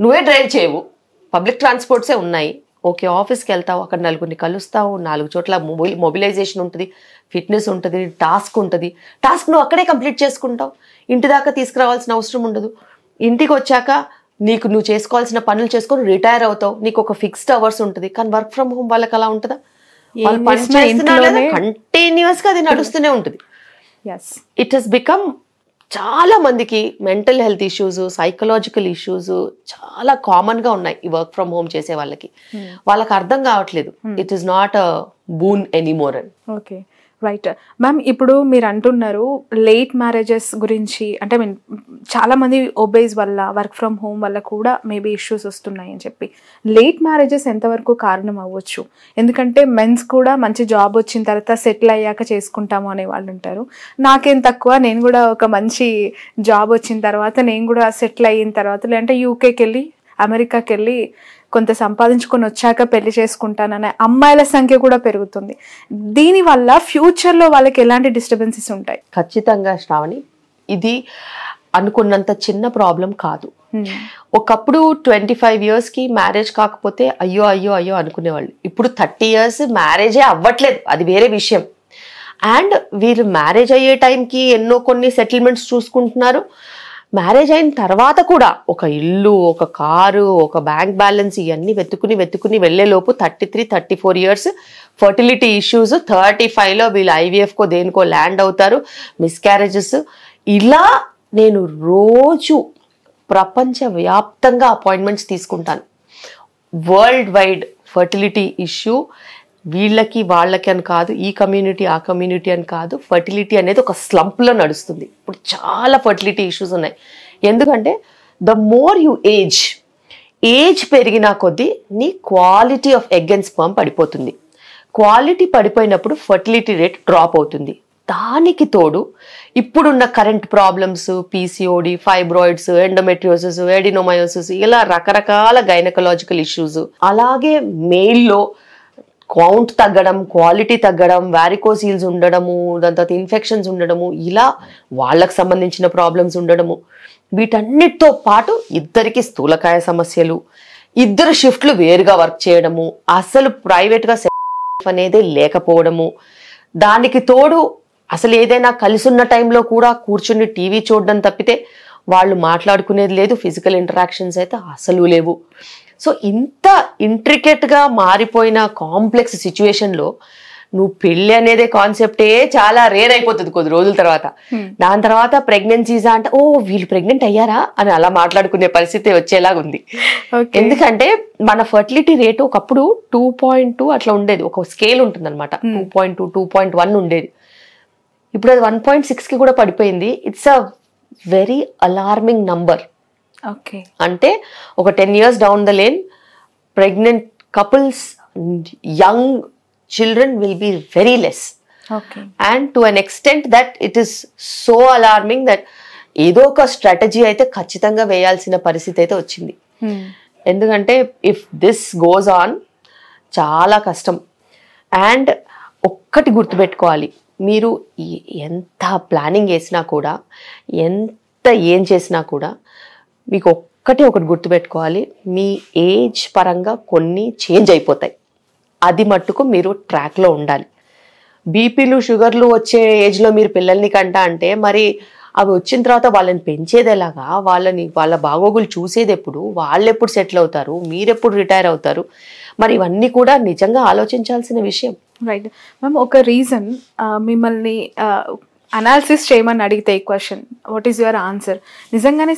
నువ్వే డ్రైవ్ చేయవు, పబ్లిక్ ట్రాన్స్పోర్ట్సే ఉన్నాయి, ఓకే ఆఫీస్కి వెళ్తావు, అక్కడ నలుగురిని కలుస్తావు, 4 చోట్ల మొబిలైజేషన్ ఉంటుంది, ఫిట్నెస్ ఉంటుంది, టాస్క్ ఉంటుంది, టాస్క్ నువ్వు అక్కడే కంప్లీట్ చేసుకుంటావు, ఇంటి దాకా తీసుకురావాల్సిన అవసరం ఉండదు. ఇంటికి వచ్చాక నువ్వు చేసుకోవాల్సిన పనులు చేసుకొని రిటైర్ అవుతావు, నీకు ఒక ఫిక్స్డ్ అవర్స్ ఉంటుంది. కానీ వర్క్ ఫ్రమ్ హోమ్ వాళ్ళకి అలా ఉంటుందా? వాళ్ళు పని చేస్తున్నా కంటిన్యూస్ గా అది నడుస్తూనే ఉంటుంది. ఇట్ హెస్ బికమ్ చాలా మందికి mental health issues, psychological issues చాలా కామన్ గా ఉన్నాయి ఈ వర్క్ ఫ్రమ్ హోమ్ చేసే వాళ్ళకి. వాళ్ళకి అర్థం కావట్లేదు it is not a boon anymore అని. Okay right ma'am. ఇప్పుడు మీరు అంటున్నారు లేట్ మ్యారేజెస్ గురించి, అంటే మీన్ చాలా మంది ఒబేస్ వల్ల వర్క్ ఫ్రమ్ హోమ్ వల్ల కూడా మేబీ ఇష్యూస్ వస్తున్నాయి అని చెప్పి. లేట్ మ్యారేజెస్ ఎంతవరకు కారణం అవ్వచ్చు? ఎందుకంటే మెన్స్ కూడా మంచి జాబ్ వచ్చిన తర్వాత సెటిల్ అయ్యాక చేసుకుంటాము అనే వాళ్ళు ఉంటారు. నాకేం తక్కువ, నేను కూడా ఒక మంచి జాబ్ వచ్చిన తర్వాత, నేను కూడా సెటిల్ అయిన తర్వాత, లేదంటే యూకేకి వెళ్ళి అమెరికాకి వెళ్ళి కొంత సంపాదించుకొని వచ్చాక పెళ్లి చేసుకుంటాననే అమ్మాయిల సంఖ్య కూడా పెరుగుతుంది. దీనివల్ల ఫ్యూచర్లో వాళ్ళకి ఎలాంటి డిస్టర్బెన్సెస్ ఉంటాయి? ఖచ్చితంగా శ్రావణి, ఇది అనుకున్నంత చిన్న ప్రాబ్లం కాదు. ఒకప్పుడు 25 yearsకి మ్యారేజ్ కాకపోతే అయ్యో అయ్యో అయ్యో అనుకునేవాళ్ళు. ఇప్పుడు 30 years మ్యారేజే అవ్వట్లేదు, అది వేరే విషయం. అండ్ వీరు మ్యారేజ్ అయ్యే టైంకి ఎన్నో కొన్ని సెటిల్మెంట్స్ చూసుకుంటున్నారు. మ్యారేజ్ అయిన తర్వాత కూడా ఒక ఇల్లు, ఒక కారు, ఒక బ్యాంక్ బ్యాలెన్స్ ఇవన్నీ వెతుకుని వెళ్లేలోపు 33-34 years ఫర్టిలిటీ ఇష్యూస్, 35లో వీళ్ళు IVFకో దేనికో ల్యాండ్ అవుతారు, మిస్క్యారేజెస్. ఇలా నేను రోజు ప్రపంచవ్యాప్తంగా అపాయింట్మెంట్స్ తీసుకుంటాను. వరల్డ్ వైడ్ ఫర్టిలిటీ ఇష్యూ వీళ్ళకి వాళ్ళకి అని కాదు, ఈ కమ్యూనిటీ ఆ కమ్యూనిటీ అని కాదు, ఫర్టిలిటీ అనేది ఒక స్లంప్లో నడుస్తుంది. ఇప్పుడు చాలా ఫర్టిలిటీ ఇష్యూస్ ఉన్నాయి. ఎందుకంటే ద మోర్ యు ఏజ్ పెరిగినా కొద్దీ నీ quality of egg and sperm పడిపోతుంది. క్వాలిటీ పడిపోయినప్పుడు ఫర్టిలిటీ రేట్ డ్రాప్ అవుతుంది. దానికి తోడు ఇప్పుడున్న current problems, PCOD, fibroids, endometriosis, adenomyosis, ఇలా రకరకాల గైనకలాజికల్ ఇష్యూస్, అలాగే మెయిల్లో కౌంట్ తగ్గడం, క్వాలిటీ తగ్గడం, వారికోసీల్స్ ఉండడము, దాని తర్వాత ఇన్ఫెక్షన్స్ ఉండడము, ఇలా వాళ్ళకు సంబంధించిన ప్రాబ్లమ్స్ ఉండడము, వీటన్నిటితో పాటు ఇద్దరికి స్థూలకాయ సమస్యలు, ఇద్దరు షిఫ్ట్లు వేరుగా వర్క్ చేయడము, అసలు ప్రైవేట్గా అనేది లేకపోవడము, దానికి తోడు అసలు ఏదైనా కలిసున్న టైంలో కూడా కూర్చుని టీవీ చూడడం తప్పితే వాళ్ళు మాట్లాడుకునేది లేదు, ఫిజికల్ ఇంటరాక్షన్స్ అయితే అసలు లేవు. సో ఇంత ఇంట్రికేట్గా మారిపోయిన కాంప్లెక్స్ సిచ్యువేషన్లో నువ్వు పెళ్ళి అనేదే కాన్సెప్టే చాలా రేర్ అయిపోతుంది కొద్ది రోజుల తర్వాత. దాని తర్వాత ప్రెగ్నెన్సీసా అంటే ఓ వీళ్ళు ప్రెగ్నెంట్ అయ్యారా అని అలా మాట్లాడుకునే పరిస్థితి వచ్చేలాగా ఉంది. ఎందుకంటే మన ఫర్టిలిటీ రేటు ఒకప్పుడు 2.2 అట్లా ఉండేది, ఒక స్కేల్ ఉంటుంది అనమాట, 2.2, 2.1 ఉండేది. ఇప్పుడు అది 1.6కి కూడా పడిపోయింది. It's a very alarming number. అంటే ఒక 10 years down the lane pregnant couples, young children will be very less. And to an extent that it is so alarming that ఏదో ఒక స్ట్రాటజీ అయితే ఖచ్చితంగా వేయాల్సిన పరిస్థితి అయితే వచ్చింది. ఎందుకంటే ఇఫ్ దిస్ గోస్ ఆన్ చాలా కష్టం. అండ్ ఒక్కటి గుర్తుపెట్టుకోవాలి, మీరు ఎంత ప్లానింగ్ వేసినా కూడా, ఎంత ఏం చేసినా కూడా, మీకు ఒకటి గుర్తుపెట్టుకోవాలి, మీ ఏజ్ పరంగా కొన్ని చేంజ్ అయిపోతాయి. అది మట్టుకు మీరు ట్రాక్లో ఉండాలి. బీపీలు, షుగర్లు వచ్చే ఏజ్లో మీరు పిల్లల్ని కంటా అంటే మరి అవి వచ్చిన తర్వాత వాళ్ళని పెంచేది ఎలాగా, వాళ్ళ బాగోగులు చూసేది ఎప్పుడు, వాళ్ళు ఎప్పుడు సెటిల్ అవుతారు, మీరెప్పుడు రిటైర్ అవుతారు, మరి ఇవన్నీ కూడా నిజంగా ఆలోచించాల్సిన విషయం. Right ma'am. ఒక రీజన్ మిమ్మల్ని అనాలిసిస్ చేయమని అడిగితే ఈ question, what is your answer? నిజంగానే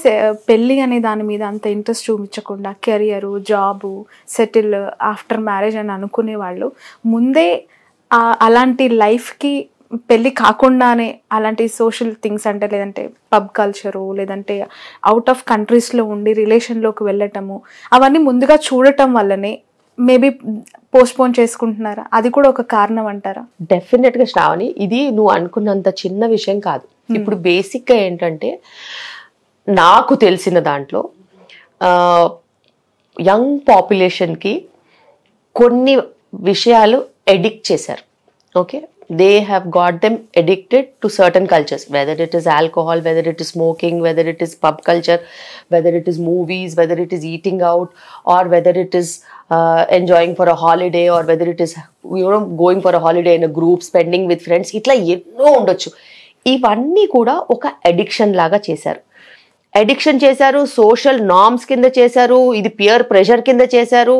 పెళ్ళి అనే దాని మీద అంత ఇంట్రెస్ట్ చూపించకుండా career, job, settle after marriage అని అనుకునే వాళ్ళు ముందే అలాంటి లైఫ్కి పెళ్ళి కాకుండానే అలాంటి సోషల్ థింగ్స్ అంటే, లేదంటే పబ్ కల్చరు, లేదంటే అవుట్ ఆఫ్ కంట్రీస్లో ఉండి రిలేషన్లోకి వెళ్ళటము, అవన్నీ ముందుగా చూడటం వల్లనే మేబీ పోస్ట్పోన్ చేసుకుంటున్నారా? అది కూడా ఒక కారణం అంటారా? డెఫినెట్గా శ్రావణి, ఇది నువ్వు అనుకున్నంత చిన్న విషయం కాదు. ఇప్పుడు బేసిక్గా ఏంటంటే నాకు తెలిసిన దాంట్లో యంగ్ పాపులేషన్కి కొన్ని విషయాలు ఎడిక్ట్ చేశారు. Okay, they have got them addicted to certain cultures, whether it is alcohol, whether it is smoking, whether it is pub culture, whether it is movies, whether it is eating out, or whether it is enjoying for a holiday, or whether it is going for a holiday in a group, spending with friends. ఇట్లా ఎన్నో ఉండొచ్చు. ఇవన్నీ కూడా ఒక addiction లాగా చేశారు. Addiction చేశారు, social norms కింద చేశారు, ఇది పియర్ ప్రెషర్ కింద చేశారు,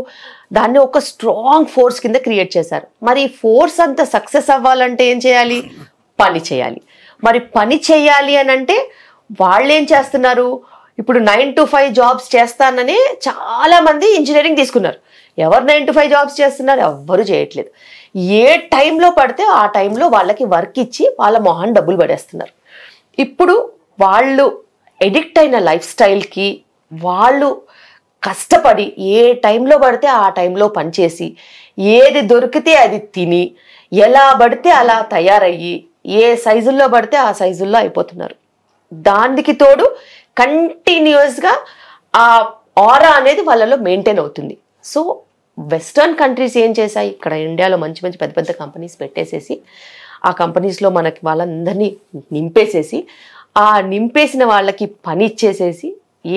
దాన్ని ఒక స్ట్రాంగ్ ఫోర్స్ కింద క్రియేట్ చేశారు. మరి ఫోర్స్ అంతా సక్సెస్ అవ్వాలంటే ఏం చేయాలి? పని చేయాలి. మరి పని చేయాలి అని అంటే వాళ్ళు ఏం చేస్తున్నారు? ఇప్పుడు 9 to 5 జాబ్స్ చేస్తానని చాలా మంది ఇంజనీరింగ్ తీసుకున్నారు. ఎవరు 9 to 5 జాబ్స్ చేస్తున్నారు? ఎవ్వరు చేయట్లేదు. ఏ టైంలో పడితే ఆ టైంలో వాళ్ళకి వర్క్ ఇచ్చి వాళ్ళ మొహాన్ని డబ్బులు పడేస్తున్నారు. ఇప్పుడు వాళ్ళు ఎడిక్ట్ అయిన లైఫ్ స్టైల్కి వాళ్ళు కష్టపడి ఏ టైంలో పడితే ఆ టైంలో పనిచేసి ఏది దొరికితే అది తిని ఎలా పడితే అలా తయారయ్యి ఏ సైజుల్లో పడితే ఆ సైజుల్లో అయిపోతున్నారు. దానికి తోడు కంటిన్యూస్గా ఆ ఆరా అనేది వాళ్ళలో మెయింటైన్ అవుతుంది. సో వెస్టర్న్ కంట్రీస్ ఏం చేశాయి? ఇక్కడ ఇండియాలో మంచి మంచి పెద్ద పెద్ద కంపెనీస్ పెట్టేసేసి ఆ కంపెనీస్లో మనకి వాళ్ళందరినీ నింపేసేసి ఆ నింపేసిన వాళ్ళకి పని ఇచ్చేసేసి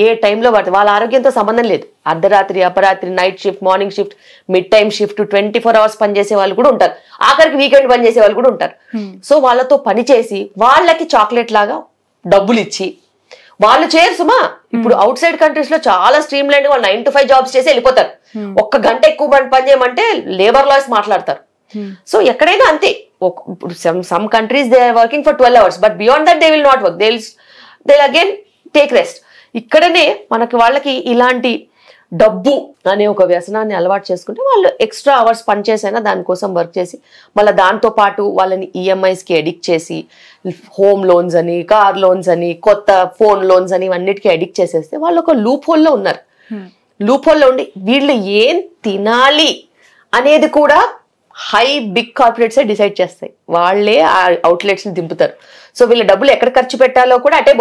ఏ టైంలో పడితే వాళ్ళ ఆరోగ్యంతో సంబంధం లేదు. అర్ధరాత్రి, అపరాత్రి, night shift, morning shift, mid time shift, 24 hours పనిచేసే వాళ్ళు కూడా ఉంటారు. ఆఖరికి వీకెండ్ పనిచేసే వాళ్ళు కూడా ఉంటారు. సో వాళ్ళతో పని చేసి వాళ్ళకి చాక్లెట్ లాగా డబ్బులు ఇచ్చి వాళ్ళు చేయరు సుమా. ఇప్పుడు అవుట్ సైడ్ కంట్రీస్ లో చాలా స్ట్రీమ్ లైన్ వాళ్ళు 9 to 5 జాబ్స్ చేసి వెళ్ళిపోతారు. ఒక్క గంట ఎక్కువ పని చేయమంటే లేబర్ లాస్ మాట్లాడతారు. సో ఎక్కడైనా అంతే. ఇప్పుడు some countries they are working for 12 hours, but beyond that they will not work, they will again take rest. ఇక్కడనే మనకి వాళ్ళకి ఇలాంటి డబ్బు అనే ఒక వ్యసనాన్ని అలవాటు చేసుకుంటే వాళ్ళు ఎక్స్ట్రా అవర్స్ పనిచేసైనా దానికోసం వర్క్ చేసి మళ్ళీ దాంతో పాటు వాళ్ళని ఈఎంఐస్కి ఎడిక్ట్ చేసి హోమ్ లోన్స్ అని, కార్ లోన్స్ అని, కొత్త ఫోన్ లోన్స్ అని ఇవన్నిటికీ ఎడిక్ట్ చేసేస్తే వాళ్ళు ఒక లూప్ హోల్లో ఉన్నారు. లూప్ హోల్లో ఉండి వీళ్ళు ఏం తినాలి అనేది కూడా బిగ్ కార్పొరేట్సే డిసైడ్ చేస్తాయి. వాళ్ళే ఆ అవుట్లెట్స్ని దింపుతారు. సో వీళ్ళ డబ్బులు ఎక్కడ ఖర్చు పెట్టాలో కూడా అటే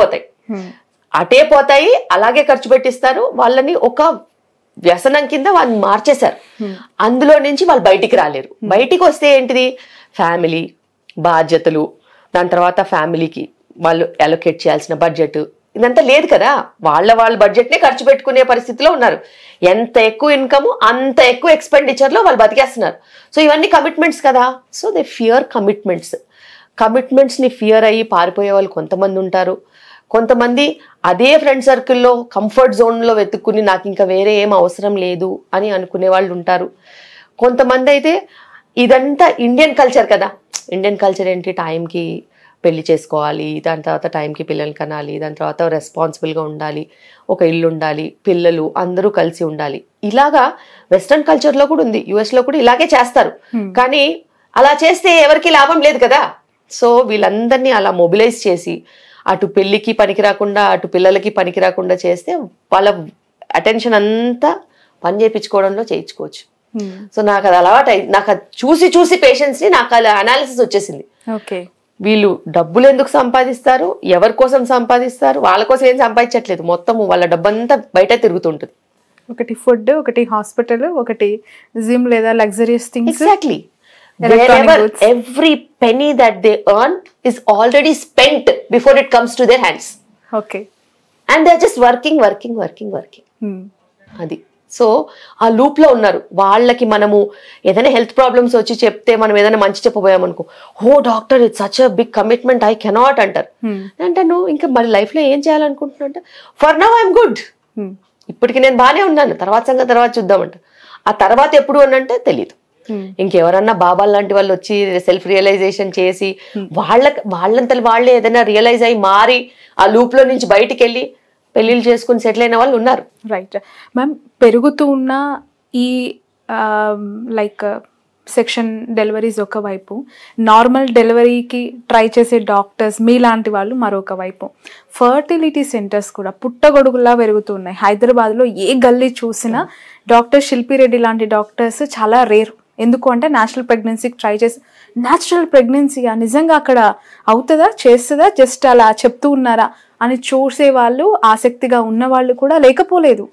పోతాయి, అలాగే ఖర్చు పెట్టిస్తారు. వాళ్ళని ఒక వ్యసనం కింద వాళ్ళని మార్చేశారు. అందులో నుంచి వాళ్ళు బయటికి రాలేరు. బయటికి వస్తే ఏంటిది? ఫ్యామిలీ బాధ్యతలు, దాని తర్వాత ఫ్యామిలీకి వాళ్ళు అలొకేట్ చేయాల్సిన బడ్జెట్ ఇదంతా లేదు కదా. వాళ్ళ బడ్జెట్నే ఖర్చు పెట్టుకునే పరిస్థితిలో ఉన్నారు. ఎంత ఎక్కువ ఇన్కమ్ అంత ఎక్కువ ఎక్స్పెండిచర్లో వాళ్ళు బతికేస్తున్నారు. సో ఇవన్నీ కమిట్మెంట్స్ కదా. సో దే ఫియర్ కమిట్మెంట్స్ని ఫియర్ అయ్యి పారిపోయే వాళ్ళు కొంతమంది ఉంటారు. కొంతమంది అదే ఫ్రెండ్ సర్కిల్లో కంఫర్ట్ జోన్లో వెతుక్కుని నాకు ఇంకా వేరే ఏం అవసరం లేదు అని అనుకునే వాళ్ళు ఉంటారు. కొంతమంది అయితే ఇదంతా ఇండియన్ కల్చర్ కదా. ఇండియన్ కల్చర్ ఏంటి? టైంకి పెళ్లి చేసుకోవాలి, దాని తర్వాత టైంకి పిల్లలు కనాలి, దాని తర్వాత రెస్పాన్సిబుల్గా ఉండాలి, ఒక ఇల్లు ఉండాలి, పిల్లలు అందరూ కలిసి ఉండాలి. ఇలాగా వెస్ట్రన్ కల్చర్లో కూడా ఉంది, యుఎస్లో కూడా ఇలాగే చేస్తారు. కానీ అలా చేస్తే ఎవరికి లాభం లేదు కదా. సో వీళ్ళందరినీ అలా మొబిలైజ్ చేసి అటు పెళ్ళికి పనికి రాకుండా అటు పిల్లలకి పనికి రాకుండా చేస్తే వాళ్ళ అటెన్షన్ అంతా పని చేయించుకోవడంలో చేయించుకోవచ్చు. సో నాకు అది అలవాటు, నాకు అది చూసి పేషెంట్స్ని నాకు అలా అనాలిసిస్ వచ్చేసింది. వీళ్ళు డబ్బులు ఎందుకు సంపాదిస్తారు, ఎవరి కోసం సంపాదిస్తారు, వాళ్ళ కోసం ఏం సంపాదించట్లేదు, మొత్తం వాళ్ళ డబ్బంతా బయట తిరుగుతుంటుంది. ఒకటి ఫుడ్, ఒకటి హాస్పిటల్, ఒకటి జిమ్ లేదా luxurious things. Exactly. Wherever every penny that they earn is already spent before it comes to their hands. Okay. And they're just working. అది. సో ఆ లూప్ లో ఉన్నారు. వాళ్ళకి మనము ఏదైనా హెల్త్ ప్రాబ్లమ్స్ వచ్చి చెప్తే మనం ఏదైనా మంచి చెప్పబోయామనుకో, ఓ doctor it's such a big commitment, I cannot అంటారు. అంటే నువ్వు ఇంకా మరి లైఫ్ లో ఏం చేయాలనుకుంటున్నావు అంటే, ఫర్ నౌ ఐఎమ్ గుడ్, ఇప్పటికి నేను బాగానే ఉన్నాను, తర్వాత సంగతి తర్వాత చూద్దామంట. ఆ తర్వాత ఎప్పుడు అనంటే తెలియదు. ఇంకెవరన్నా బాబాల్ లాంటి వాళ్ళు వచ్చి సెల్ఫ్ రియలైజేషన్ చేసి వాళ్ళంతా వాళ్ళే ఏదైనా రియలైజ్ అయ్యి మారి ఆ లూప్ లో నుంచి బయటికి వెళ్ళి పెళ్లిళ్ళు చేసుకుని సెటిల్ అయిన వాళ్ళు ఉన్నారు. Right ma'am. పెరుగుతూ ఉన్న ఈ లైక్ సెక్షన్ డెలివరీస్ ఒకవైపు, నార్మల్ డెలివరీకి ట్రై చేసే డాక్టర్స్ మీలాంటి వాళ్ళు మరొక వైపు, ఫర్టిలిటీ సెంటర్స్ కూడా పుట్టగొడుగులా పెరుగుతున్నాయి. హైదరాబాద్లో ఏ గల్లీ చూసినా డాక్టర్ శిల్పిరెడ్డి లాంటి డాక్టర్స్ చాలా రేర్. ఎందుకు అంటే న్యాచురల్ ప్రెగ్నెన్సీకి ట్రై చేసి, న్యాచురల్ ప్రెగ్నెన్సీగా నిజంగా అక్కడ అవుతుందా, చేస్తుందా, జస్ట్ అలా చెప్తూ ఉన్నారా అని చూసే వాళ్ళు, ఆసక్తిగా ఉన్న వాళ్ళు కూడా లేకపోలేదు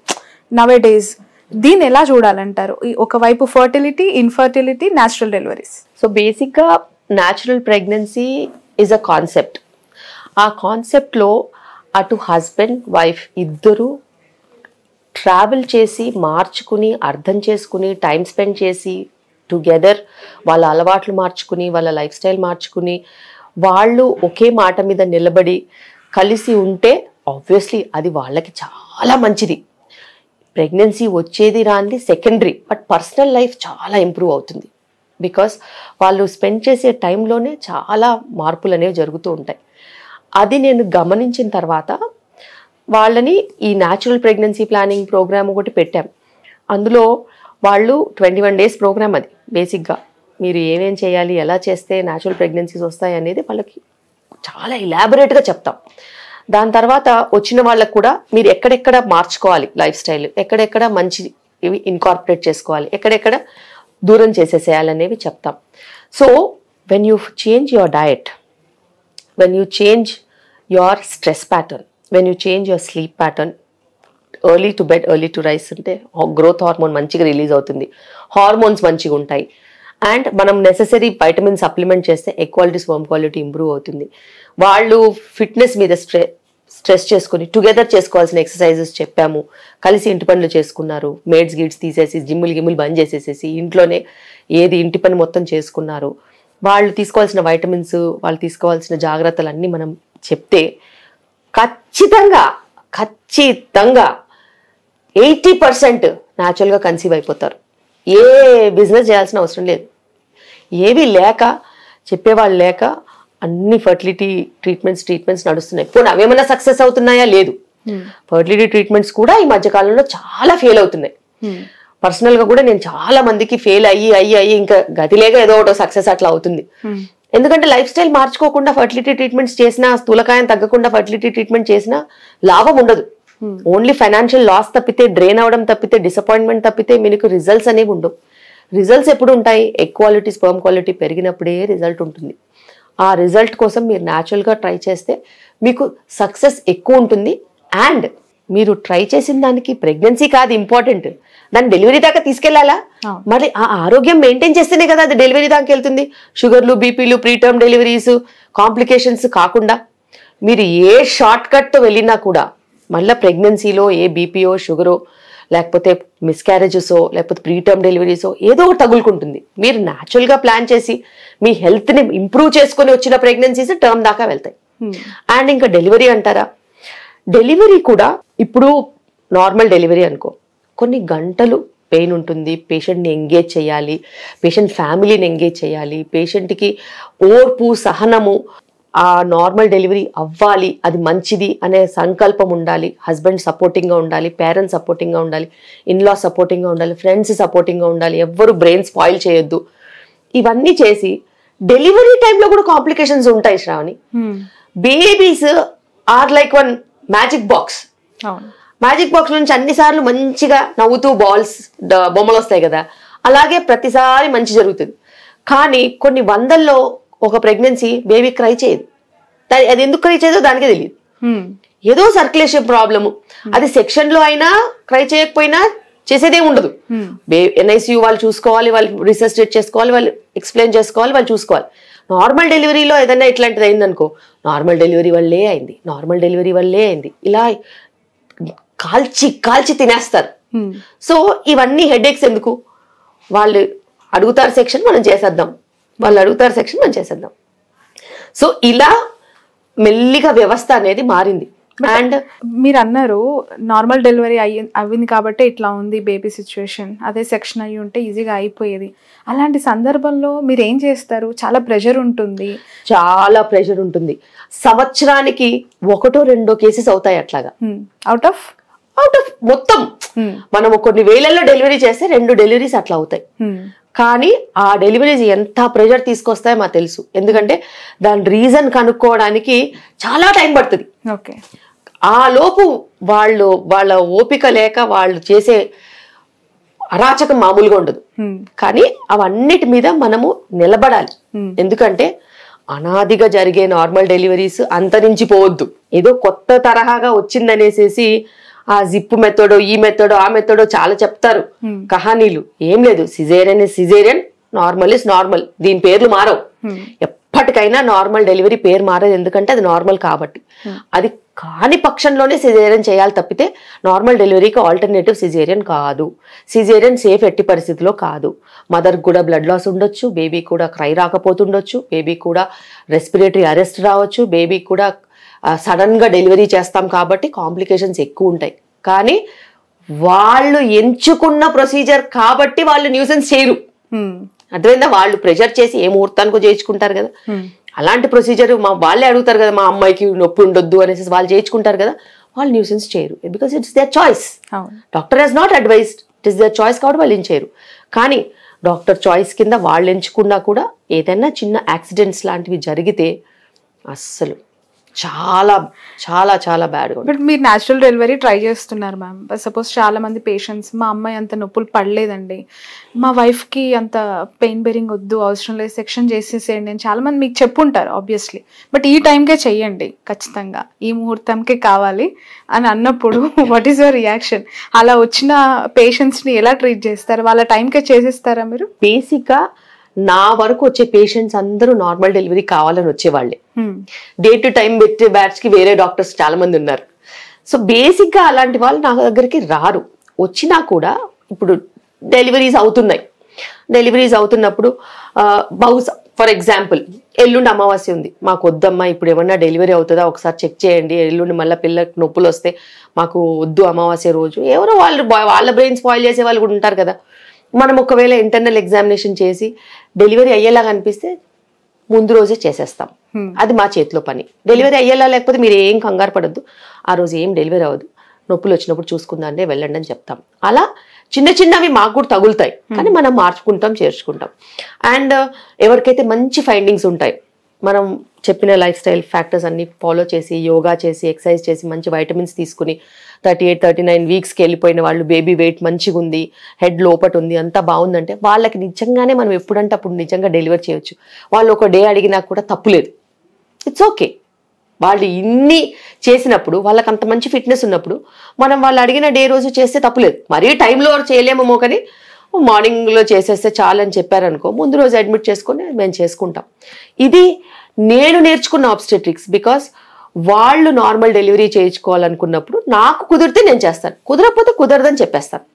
నవే డేస్. దీన్ని ఎలా చూడాలంటారు? ఒకవైపు fertility, infertility, natural deliveries. So బేసిక్గా natural pregnancy is a concept. ఆ కాన్సెప్ట్లో అటు హస్బెండ్ వైఫ్ ఇద్దరు ట్రావెల్ చేసి మార్చుకుని అర్థం చేసుకుని టైం స్పెండ్ చేసి టుగెదర్ వాళ్ళ అలవాట్లు మార్చుకుని వాళ్ళ లైఫ్ స్టైల్ మార్చుకుని వాళ్ళు ఒకే మాట మీద నిలబడి కలిసి ఉంటే ఆబ్వియస్లీ అది వాళ్ళకి చాలా మంచిది. ప్రెగ్నెన్సీ వచ్చేది రాంది సెకండరీ, బట్ పర్సనల్ లైఫ్ చాలా ఇంప్రూవ్ అవుతుంది. బికాస్ వాళ్ళు స్పెండ్ చేసే టైంలోనే చాలా మార్పులు అనేవి జరుగుతూ ఉంటాయి. అది నేను గమనించిన తర్వాత వాళ్ళని ఈ న్యాచురల్ ప్రెగ్నెన్సీ ప్లానింగ్ ప్రోగ్రామ్ ఒకటి పెట్టాం. అందులో వాళ్ళు 21 days ప్రోగ్రామ్. అది బేసిక్గా మీరు ఏమేం చేయాలి, ఎలా చేస్తే న్యాచురల్ ప్రెగ్నెన్సీస్ వస్తాయి అనేది వాళ్ళకి చాలా ఇలాబొరేట్గా చెప్తాం. దాని తర్వాత వచ్చిన వాళ్ళకు కూడా మీరు ఎక్కడెక్కడ మార్చుకోవాలి లైఫ్ స్టైల్, ఎక్కడెక్కడ మంచి ఇవి ఇన్కార్పొరేట్ చేసుకోవాలి, ఎక్కడెక్కడ దూరం చేసేసేయాలనేవి చెప్తాం. So when you change your diet, when you change your stress pattern, when you change your sleep pattern, early to bed early to rise అంటే గ్రోత్ హార్మోన్ మంచిగా రిలీజ్ అవుతుంది, హార్మోన్స్ మంచిగా ఉంటాయి, అండ్ మనం నెసెసరీ వైటమిన్ సప్లిమెంట్ చేస్తే egg quality sperm quality improve అవుతుంది. వాళ్ళు fitness మీద స్ట్రెస్ చేసుకుని టుగెదర్ చేసుకోవాల్సిన ఎక్సర్సైజెస్ చెప్పాము, కలిసి ఇంటి పనులు చేసుకున్నారు, మేడ్స్ గిడ్స్ తీసేసి జిమ్ములు బంద్ చేసేసేసి ఇంట్లోనే ఏది ఇంటి పని మొత్తం చేసుకున్నారు. వాళ్ళు తీసుకోవాల్సిన వైటమిన్స్, వాళ్ళు తీసుకోవాల్సిన జాగ్రత్తలన్నీ మనం చెప్తే ఖచ్చితంగా 80% న్యాచురల్గా కన్సీవ్ అయిపోతారు. ఏ బిజినెస్ చేయాల్సిన అవసరం లేదు. ఏవి లేక చెప్పేవాళ్ళు లేక అన్ని ఫర్టిలిటీ ట్రీట్మెంట్స్ నడుస్తున్నాయి. పోనీ అవేమన్నా సక్సెస్ అవుతున్నాయా? లేదు. ఫర్టిలిటీ ట్రీట్మెంట్స్ కూడా ఈ మధ్యకాలంలో చాలా ఫెయిల్ అవుతున్నాయి. పర్సనల్ గా కూడా నేను చాలా మందికి ఫెయిల్ అయ్యి ఇంకా గతిలేక ఏదో ఒకటో సక్సెస్ అట్లా అవుతుంది. ఎందుకంటే లైఫ్ స్టైల్ మార్చుకోకుండా ఫర్టిలిటీ ట్రీట్మెంట్స్ చేసినా, స్థూలకాయం తగ్గకుండా ఫర్టిలిటీ ట్రీట్మెంట్ చేసినా లాభం ఉండదు. ఓన్లీ ఫైనాన్షియల్ లాస్ తప్పితే, డ్రైన్ అవడం తప్పితే, డిసప్పాయింట్మెంట్ తప్పితే మీకు రిజల్ట్స్ అనేవి ఉండవు. రిజల్ట్స్ ఎప్పుడు ఉంటాయి? ఎగ్ క్వాలిటీ స్పర్మ్ క్వాలిటీ పెరిగినప్పుడే రిజల్ట్ ఉంటుంది. ఆ రిజల్ట్ కోసం మీరు న్యాచురల్గా ట్రై చేస్తే మీకు సక్సెస్ ఎక్కువ ఉంటుంది. అండ్ మీరు ట్రై చేసిన దానికి ప్రెగ్నెన్సీ కాదు ఇంపార్టెంట్, దాన్ని డెలివరీ దాకా తీసుకెళ్లాలా. మరి ఆ ఆరోగ్యం మెయింటైన్ చేస్తేనే కదా అది డెలివరీ దాకా వెళ్తుంది. షుగర్లు, బీపీలు, ప్రీటర్మ్ డెలివరీస్, కాంప్లికేషన్స్ కాకుండా మీరు ఏ షార్ట్ కట్ వెళ్ళినా కూడా మళ్ళీ ప్రెగ్నెన్సీలో ఏ బీపీఓ, షుగరో, లేకపోతే మిస్క్యారేజెసో, లేకపోతే ప్రీటర్మ్ డెలివరీసో ఏదో ఒకటి తగులుకుంటుంది. మీరు న్యాచురల్గా ప్లాన్ చేసి మీ హెల్త్ని ఇంప్రూవ్ చేసుకుని వచ్చిన ప్రెగ్నెన్సీస్ టర్మ్ దాకా వెళ్తాయి. అండ్ ఇంకా డెలివరీ అంటారా, డెలివరీ కూడా ఇప్పుడు నార్మల్ డెలివరీ అనుకో, కొన్ని గంటలు పెయిన్ ఉంటుంది, పేషెంట్ని ఎంగేజ్ చేయాలి, పేషెంట్ ఫ్యామిలీని ఎంగేజ్ చేయాలి, పేషెంట్కి ఓర్పు, సహనము, ఆ నార్మల్ డెలివరీ అవ్వాలి, అది మంచిది అనే సంకల్పం ఉండాలి, హస్బెండ్ సపోర్టింగ్గా ఉండాలి, పేరెంట్స్ సపోర్టింగ్గా ఉండాలి, ఇన్లా సపోర్టింగ్గా ఉండాలి, ఫ్రెండ్స్ సపోర్టింగ్గా ఉండాలి, ఎవ్వరు బ్రెయిన్ స్పాయిల్ చేయొద్దు. ఇవన్నీ చేసి డెలివరీ టైంలో కూడా కాంప్లికేషన్స్ ఉంటాయి Sravani. Babies are like one magic box. Magic box నుంచి అన్నిసార్లు మంచిగా నవ్వుతూ బొమ్మలు వస్తాయి కదా, అలాగే ప్రతిసారి మంచి జరుగుతుంది. కానీ కొన్ని వందల్లో ఒక ప్రెగ్నెన్సీ బేబీ క్రై చేయదు. అది ఎందుకు క్రై చేయదో దానికే తెలియదు. ఏదో సర్క్యులేషన్ ప్రాబ్లము, అది సెక్షన్ లో అయినా క్రై చేయకపోయినా చేసేదే ఉండదు. ఎన్ఐసియు వాళ్ళు చూసుకోవాలి, వాళ్ళు రీసెర్చ్ చేసుకోవాలి, వాళ్ళు ఎక్స్ప్లెయిన్ చేసుకోవాలి, వాళ్ళు చూసుకోవాలి. నార్మల్ డెలివరీలో ఏదైనా ఇట్లాంటిది అయిందనుకో, నార్మల్ డెలివరీ వల్లే అయింది, ఇలా కాల్చి తినేస్తారు. సో ఇవన్నీ హెడేక్స్ ఎందుకు? వాళ్ళు అడుగుతారు సెక్షన్, మనం చేసేద్దాం, వాళ్ళు అడుగుతారు సెక్షన్, మనం చేసేద్దాం. సో ఇలా మెల్లిగా వ్యవస్థ అనేది మారింది. అండ్ మీరు అన్నారు నార్మల్ డెలివరీ అయింది కాబట్టి ఇట్లా ఉంది బేబీ సిచ్యువేషన్, అదే సెక్షన్ అయ్యి ఉంటే ఈజీగా అయిపోయేది. అలాంటి సందర్భంలో మీరు ఏం చేస్తారు? చాలా ప్రెషర్ ఉంటుంది. సంవత్సరానికి 1-2 కేసెస్ అవుతాయి అట్లాగా. అవుట్ ఆఫ్ మొత్తం మనం కొన్ని వేలల్లో డెలివరీ చేస్తే 2 డెలివరీస్ అట్లా అవుతాయి. కానీ ఆ డెలివరీస్ ఎంత ప్రెషర్ తీసుకొస్తాయో మాకు తెలుసు. ఎందుకంటే దాని రీజన్ కనుక్కోవడానికి చాలా టైం పడుతుంది. ఓకే, ఆ లోపు వాళ్ళ ఓపిక లేక వాళ్ళు చేసే అరాచకం మామూలుగా ఉండదు. కానీ అవన్నిటి మీద మనము నిలబడాలి. ఎందుకంటే అనాదిగా జరిగే నార్మల్ డెలివరీస్ అంతరించిపోవద్దు. ఏదో కొత్త తరహాగా వచ్చిందనేసేసి ఆ జిప్ మెథడో, ఈ మెథడో, ఆ మెథడో చాలా చెప్తారు కహానీలు. ఏం లేదు, సిజేరియన్ నార్మల్ ఇస్ నార్మల్, దీని పేర్లు మారవు. ఎప్పటికైనా నార్మల్ డెలివరీ పేరు మారదు, ఎందుకంటే అది నార్మల్ కాబట్టి. అది కాని పక్షంలోనే సిజేరియన్ చేయాలి తప్పితే నార్మల్ డెలివరీకి ఆల్టర్నేటివ్ సిజేరియన్ కాదు. సిజేరియన్ సేఫ్ ఎట్టి పరిస్థితిలో కాదు. మదర్ కూడా బ్లడ్ లాస్ ఉండొచ్చు, బేబీ కూడా క్రై రాకపోతుండొచ్చు, బేబీ కూడా రెస్పిరేటరీ అరెస్ట్ రావచ్చు, బేబీ కూడా సడన్ గా డెలివరీ చేస్తాం కాబట్టి కాంప్లికేషన్స్ ఎక్కువ ఉంటాయి. కానీ వాళ్ళు ఎంచుకున్న ప్రొసీజర్ కాబట్టి వాళ్ళు న్యూసెన్స్ చేయరు. అర్థమైందా? వాళ్ళు ప్రెషర్ చేసి ఏ ముహూర్తానికో చేయించుకుంటారు కదా, అలాంటి ప్రొసీజర్ వాళ్ళే అడుగుతారు కదా, మా అమ్మాయికి నొప్పి ఉండొద్దు అనేసి వాళ్ళు చేయించుకుంటారు కదా, వాళ్ళు న్యూసెన్స్ చేయరు. Because it's their choice. Doctor he's not advised, it is their choice కాబట్టి వాళ్ళు ఏం చేయరు. కానీ డాక్టర్ చాయిస్ కింద వాళ్ళు ఎంచుకున్నా కూడా ఏదైనా చిన్న యాక్సిడెంట్స్ లాంటివి జరిగితే అస్సలు చాలా చాలా చాలా బ్యాడ్గా ఉంటుంది. బట్ మీరు న్యాచురల్ డెలివరీ ట్రై చేస్తున్నారు మ్యామ్. సపోజ్ చాలా మంది పేషెంట్స్, మా అమ్మాయి అంత నొప్పులు పడలేదండి, మా వైఫ్కి అంత పెయిన్ బేరింగ్ వద్దు, అవసరం లేదు, సెక్షన్ చేసేసేయండి అని చాలా మంది మీకు చెప్పుంటారు ఆబ్వియస్లీ. బట్ ఈ టైంకే చెయ్యండి ఖచ్చితంగా, ఈ ముహూర్తంకే కావాలి అని అన్నప్పుడు వాట్ ఈస్ యువర్ రియాక్షన్? అలా వచ్చిన పేషెంట్స్ని ఎలా ట్రీట్ చేస్తారు? వాళ్ళ టైంకే చేసేస్తారా మీరు? బేసిక్గా నా వరకు వచ్చే పేషెంట్స్ అందరూ నార్మల్ డెలివరీ కావాలని వచ్చేవాళ్ళే. డే టు టైం పెట్టే బ్యాచ్ కి వేరే డాక్టర్స్ చాలా మంది ఉన్నారు. సో బేసిక్ గా అలాంటి వాళ్ళు నా దగ్గరికి రారు. వచ్చినా కూడా ఇప్పుడు డెలివరీస్ అవుతున్నాయి. డెలివరీస్ అవుతున్నప్పుడు బహుశా ఫర్ ఎగ్జాంపుల్ ఎల్లుండి అమావాస్య ఉంది, మాకు వద్దమ్మా ఇప్పుడు ఏమన్నా డెలివరీ అవుతుందా ఒకసారి చెక్ చేయండి, ఎల్లుండి మళ్ళీ పిల్లకి నొప్పులు వస్తే మాకు వద్దు అమావాస్య రోజు. ఎవరో వాళ్ళ బ్రెయిన్ స్పాయిల్ చేసే వాళ్ళు కూడా ఉంటారు కదా. మనం ఒకవేళ ఇంటర్నల్ ఎగ్జామినేషన్ చేసి డెలివరీ అయ్యేలాగా అనిపిస్తే ముందు రోజే చేసేస్తాం, అది మా చేతిలో పని. డెలివరీ అయ్యేలా లేకపోతే మీరు ఏం కంగారు పడద్దు, ఆ రోజు ఏం డెలివరీ అవ్వదు, నొప్పులు వచ్చినప్పుడు చూసుకుందాంటే వెళ్ళండి అని చెప్తాం. అలా చిన్న చిన్నవి మాకు కూడా తగులుతాయి, కానీ మనం మార్చుకుంటాం, చేర్చుకుంటాం. అండ్ ఎవరికైతే మంచి ఫైండింగ్స్ ఉంటాయి, మనం చెప్పిన లైఫ్ స్టైల్ ఫ్యాక్టర్స్ అన్ని ఫాలో చేసి, యోగా చేసి, ఎక్సర్సైజ్ చేసి, మంచి వైటమిన్స్ తీసుకుని 38-39 వీక్స్కి వెళ్ళిపోయిన వాళ్ళు, బేబీ వెయిట్ మంచిగా ఉంది, హెడ్ లోపట ఉంది, అంతా బాగుందంటే వాళ్ళకి నిజంగానే మనం ఎప్పుడంటే అప్పుడు నిజంగా డెలివర్ చేయొచ్చు. వాళ్ళు ఒక డే అడిగినా కూడా తప్పులేదు, ఇట్స్ ఓకే. వాళ్ళు ఇన్ని చేసినప్పుడు, వాళ్ళకి అంత మంచి ఫిట్నెస్ ఉన్నప్పుడు మనం వాళ్ళు అడిగిన డే రోజు చేస్తే తప్పులేదు. మరీ టైంలో చేయలేమేమో, కానీ మార్నింగ్లో చేసేస్తే చాలని చెప్పారనుకో, ముందు రోజు అడ్మిట్ చేసుకొని మేము చేసుకుంటాం. ఇది నేను నేర్చుకున్న ఆబ్స్టెట్రిక్స్. బికాస్ వాళ్ళు నార్మల్ డెలివరీ చేయించుకోవాలనుకున్నప్పుడు నాకు కుదిరితే నేను చేస్తాను, కుదరకపోతే కుదరదని చెప్పేస్తాను.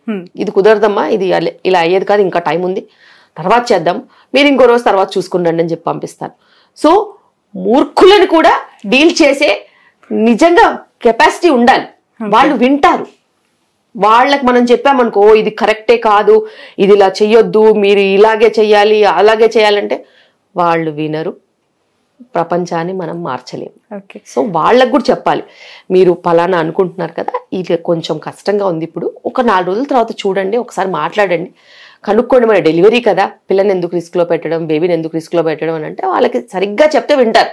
ఇది కుదరదమ్మా, ఇది ఇలా అయ్యేది కాదు, ఇంకా టైం ఉంది, తర్వాత చేద్దాం, మీరు ఇంకో రోజు తర్వాత చూసుకుండండి అని చెప్పి పంపిస్తాను. సో మూర్ఖులను కూడా డీల్ చేసే నిజంగా కెపాసిటీ ఉండాలి. వాళ్ళు వింటారు. వాళ్ళకి మనం చెప్పామనుకో ఇది కరెక్టే కాదు, ఇది ఇలా చెయ్యొద్దు, మీరు ఇలాగే చెయ్యాలి, అలాగే చేయాలంటే వాళ్ళు వినరు. ప్రపంచాన్ని మనం మార్చలేము. సో వాళ్ళకు కూడా చెప్పాలి, మీరు పలానా అనుకుంటున్నారు కదా, ఇది కొంచెం కష్టంగా ఉంది, ఇప్పుడు ఒక 4 రోజుల తర్వాత చూడండి, ఒకసారి మాట్లాడండి, కనుక్కోండి, మన డెలివరీ కదా, పిల్లని ఎందుకు రిస్క్లో పెట్టడం, బేబీని ఎందుకు రిస్క్లో పెట్టడం అని అంటే వాళ్ళకి సరిగ్గా చెప్తే వింటారు.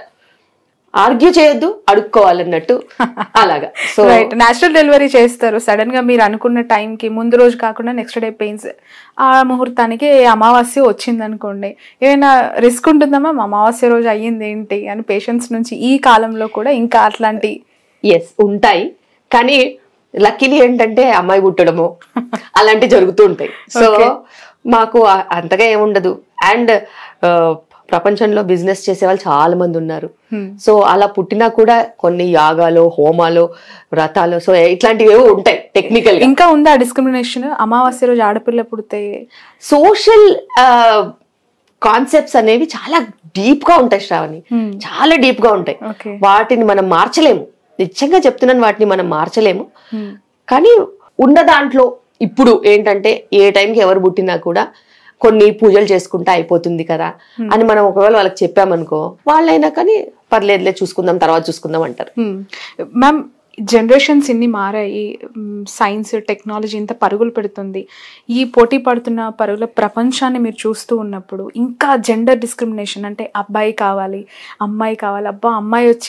ఆర్గ్యూ చేయొద్దు, అడుక్కోవాలన్నట్టు అలాగా. సో న్యాచురల్ డెలివరీ చేస్తారు, సడన్ గా మీరు అనుకున్న టైంకి ముందు రోజు కాకుండా నెక్స్ట్ డే పెయిన్స్, ఆ ముహూర్తానికి అమావాస్య వచ్చింది అనుకోండి, ఏమైనా రిస్క్ ఉంటుందమ్మా, అమావాస్య రోజు అయ్యింది ఏంటి అని పేషెంట్స్ నుంచి ఈ కాలంలో కూడా ఇంకా అట్లాంటి? ఎస్ ఉంటాయి, కానీ లక్కీలీ ఏంటంటే అమ్మాయి పుట్టడము అలాంటివి జరుగుతూ ఉంటాయి. సో మాకు అంతగా ఏముండదు. అండ్ ప్రపంచంలో బిజినెస్ చేసే వాళ్ళు చాలా మంది ఉన్నారు. సో అలా పుట్టినా కూడా కొన్ని యాగాలు, హోమాలు, వ్రతాలు, సో ఇట్లాంటివి ఏవో ఉంటాయి టెక్నికల్. ఇంకా ఉందా డిస్క్రిమినేషన్? అమావాస్య రోజు ఆడపిల్ల పుడితే సోషల్ కాన్సెప్ట్స్ అనేవి చాలా డీప్ గా ఉంటాయి శ్రావణి, చాలా డీప్ గా ఉంటాయి. వాటిని మనం మార్చలేము, నిజంగా చెప్తున్నాను, వాటిని మనం మార్చలేము. కానీ ఉన్న దాంట్లో ఇప్పుడు ఏంటంటే ఏ టైంకి ఎవరు పుట్టినా కూడా కొన్ని పూజలు చేసుకుంటే అయిపోతుంది కదా అని మనం ఒకవేళ వాళ్ళకి చెప్పామనుకో, వాళ్ళైనా కానీ పర్లేదులే చూసుకుందాం, తర్వాత చూసుకుందాం అంటారు. మ్యామ్, జనరేషన్స్ ఇన్ని మారాయి, సైన్స్ టెక్నాలజీ ఇంత పరుగులు పెడుతుంది, ఈ పోటీ పడుతున్న పరుగుల ప్రపంచాన్ని మీరు చూస్తూ ఉన్నప్పుడు ఇంకా జెండర్ డిస్క్రిమినేషన్, అంటే అబ్బాయి కావాలి, అమ్మాయి కావాలి, అబ్బా అమ్మాయి వచ్చి